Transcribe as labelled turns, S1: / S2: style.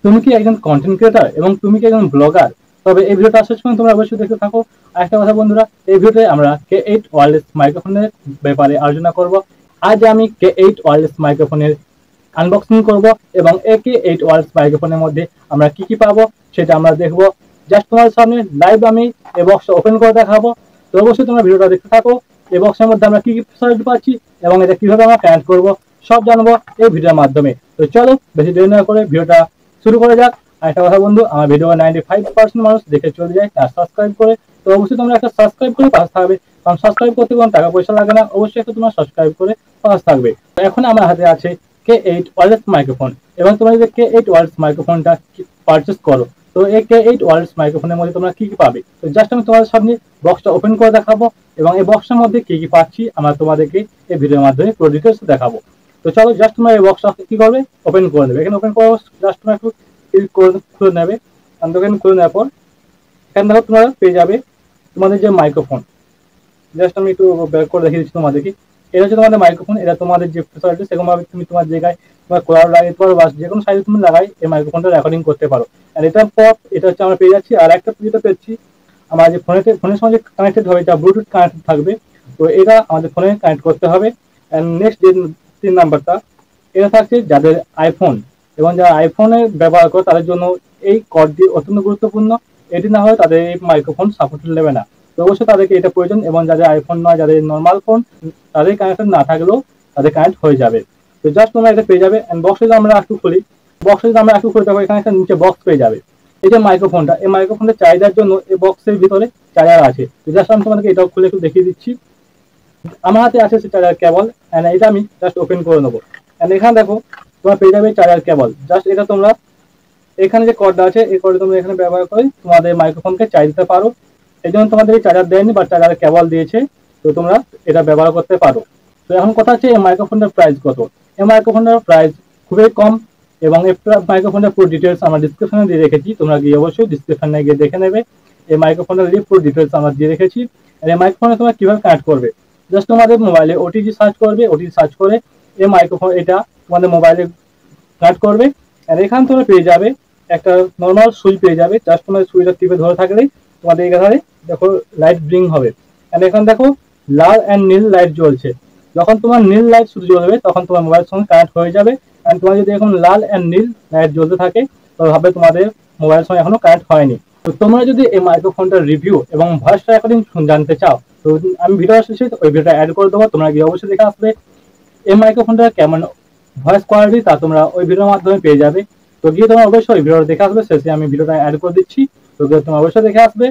S1: তুমি কি একজন কন্টেন্ট ক্রিয়েটার এবং তুমি কি একজন ব্লগার? তবে এই ভিডিওটা আসার সময় তোমরা অবশ্যই দেখতে থাকো। আরেকটা কথা বন্ধুরা, এই ভিডিওতে আমরা K8 ওয়্যারলেস মাইক্রোফোনের ব্যাপারে আলোচনা করব। আজ আমি K8 ওয়্যারলেস মাইক্রোফোনের আনবক্সিং করব এবং এই K8 ওয়্যারলেস মাইক্রোফোনের মধ্যে আমরা কি কি পাবো সেটা আমরা দেখব। জাস্ট তোমাদের সামনে লাইভ আমি এই বক্সটা ওপেন করে দেখাবো। তো অবশ্যই তোমরা ভিডিওটা দেখতে থাকো। এই বক্সের মধ্যে আমরা কি কি ফ্যাসিলিটি পাচ্ছি এবং এটা কিভাবে আমরা কানেক্ট করব সব জানবো এই ভিডিওর মাধ্যমে। তো চলো বেশি দেরি না করে ভিডিওটা শুরু করা যাক। আর একটা কথা বন্ধু, আমার ভিডিও 95% মানুষ দেখে চলে যায় আর সাবস্ক্রাইব করে। তো অবশ্যই তোমরা একটা সাবস্ক্রাইব করে পাশে থাকবে, কারণ সাবস্ক্রাইব করতে কোনো টাকা পয়সা লাগে না। অবশ্যই একটা তোমরা সাবস্ক্রাইব করে পাশে থাকবে। তো এখন আমার হাতে আছে K8 ওয়্যারলেস মাইক্রোফোন এবং তোমরা যদি K8 ওয়্যারলেস মাইক্রোফোনটা পারচেস করো তো এই K8 ওয়্যারলেস মাইক্রোফোনের মধ্যে তোমরা কি কি পাবে। তো জাস্ট আমি তোমাদের সামনে বক্সটা ওপেন করে দেখাবো এবং এই বক্সের মধ্যে কি কি পাচ্ছি আমরা তোমাদেরকে এই ভিডিওর মাধ্যমে পুরো ডিটেলস দেখাবো। তো চলো জাস্ট তোমরা এই বক্সটা কি করবে, ওপেন করে নেবে। এখানে ওপেন করে জাস্ট তোমরা একটু ক্লিক করে খুলে নেবে। এখানে খুলে নেওয়ার পর এখানে দেখো তোমরা পেয়ে যাবে তোমাদের যে মাইক্রোফোন। জাস্ট আমি একটু ব্যাক করে দেখিয়ে দিচ্ছি তোমাদেরকে। এটা হচ্ছে তোমাদের মাইক্রোফোন। এটা তোমাদের যে ফ্যাসিলিটি সেরকম ভাবে তুমি তোমার জায়গায় তোমার কোলার লাগাইতে পারো বা যে কোনো সাইজে তুমি লাগাই এই মাইক্রোফোনটা রেকর্ডিং করতে পারো। আর এটার পর এটা হচ্ছে আমরা পেয়ে যাচ্ছি আর একটা যেটা পেয়েছি আমার যে ফোনের সঙ্গে কানেক্টেড হবে, এটা ব্লুটুথ কানেক্টেড থাকবে। তো এটা আমাদের ফোনে কানেক্ট করতে হবে। অ্যান্ড নেক্সট যে 3 নাম্বারটা, এটা থাকছে যাদের আইফোন এবং যারা আইফোনে ব্যবহার করে তাদের জন্য এই কর্ডটি অত্যন্ত গুরুত্বপূর্ণ। এটি না হলে তাদের এই মাইক্রোফোন সাপোর্ট নেবে না। তো অবশ্যই তাদেরকে এটা প্রয়োজন এবং যাদের আইফোন নয়, যাদের নর্মাল ফোন, তাদের কানেকশন না থাকলেও তাদের কানেক্ট হয়ে যাবে। তো জাস্ট তোমরা এটা পেয়ে যাবে। অ্যান্ড বক্সে যদি আমরা একটু খুলি, দেখো এখানে একটা নিচে বক্স পেয়ে যাবে। এই যে মাইক্রোফোনটা, এই মাইক্রোফোনটা চাহিদার জন্য এই বক্সের ভিতরে চার্জার আছে। তো জাস্ট আমি তোমাদেরকে এটাও খুলে একটু দেখিয়ে দিচ্ছি। আমার হাতে আছে সে চার্জার কেবল। অ্যান্ড এটা আমি জাস্ট ওপেন করে নেবো। অ্যান্ড এখানে দেখো তোমরা পেয়ে যাবে চার্জার কেবল। জাস্ট এটা তোমরা এখানে যে কর্ডটা আছে এই কর্ডটা তোমরা এখানে ব্যবহার করে তোমাদের মাইক্রোফোনকে চার্জ দিতে পারো। এই জন্য তোমাদের চার্জার দেয়নি বা চার্জার কেবল দিয়েছে, তো তোমরা এটা ব্যবহার করতে পারো। তো এখন কথা হচ্ছে এই মাইক্রোফোনটার প্রাইস কত। এই মাইক্রোফোনটার প্রাইস খুবই কম এবং এই মাইক্রোফোনটার পুরো ডিটেলস আমরা ডিসক্রিপশনে দিয়ে রেখেছি। তোমরা গিয়ে অবশ্যই ডিসক্রিপশনে গিয়ে দেখে নেবে। এই মাইক্রোফোনটার পুরো ডিটেলস আমরা দিয়ে রেখেছি। আর এই মাইক্রোফোনে তোমরা কিভাবে কানেক্ট করবে, জাস্ট তোমাদের মোবাইলে ওটিজি সার্চ করবে। ওটিজি সার্চ করে এই মাইক্রোফোন এটা তোমাদের মোবাইলে কানেক্ট করবে। আর এখানে তোমরা পেয়ে যাবে একটা নর্মাল সুই পেয়ে যাবে। জাস্ট তোমার সুইটা টিপে ধরে থাকলেই তোমাদের এখানে দেখো লাইট ব্লিং হবে। আর এখানে দেখো লাল অ্যান্ড নীল লাইট জ্বলছে। যখন তোমার নীল লাইট শুধু জ্বলবে তখন তোমার মোবাইলের সঙ্গে কানেক্ট হয়ে যাবে। অ্যান্ড তোমার যদি এখন লাল অ্যান্ড নীল লাইট জ্বলতে থাকে তবে ভাবে তোমাদের মোবাইলের সঙ্গে এখনো কানেক্ট হয়নি। তো তোমরা যদি এই মাইক্রোফোনটার রিভিউ এবং ভয়েস রেকর্ডিং জানতে চাও তো আমি ভিডিও শেষে ওই ভিডিওটা অ্যাড করে দেবো, তোমরা গিয়ে অবশ্যই দেখে আসবে। এই মাইক্রোফোনটা কেমন ভয়েস কোয়ালিটি তা তোমরা ওই ভিডিওর মাধ্যমে পেয়ে যাবে। তো গিয়ে তোমরা অবশ্যই ভিডিওটা দেখে আসবে। শেষে আমি ভিডিওটা অ্যাড করে দিচ্ছি, তো তোমরা অবশ্যই দেখে আসবে।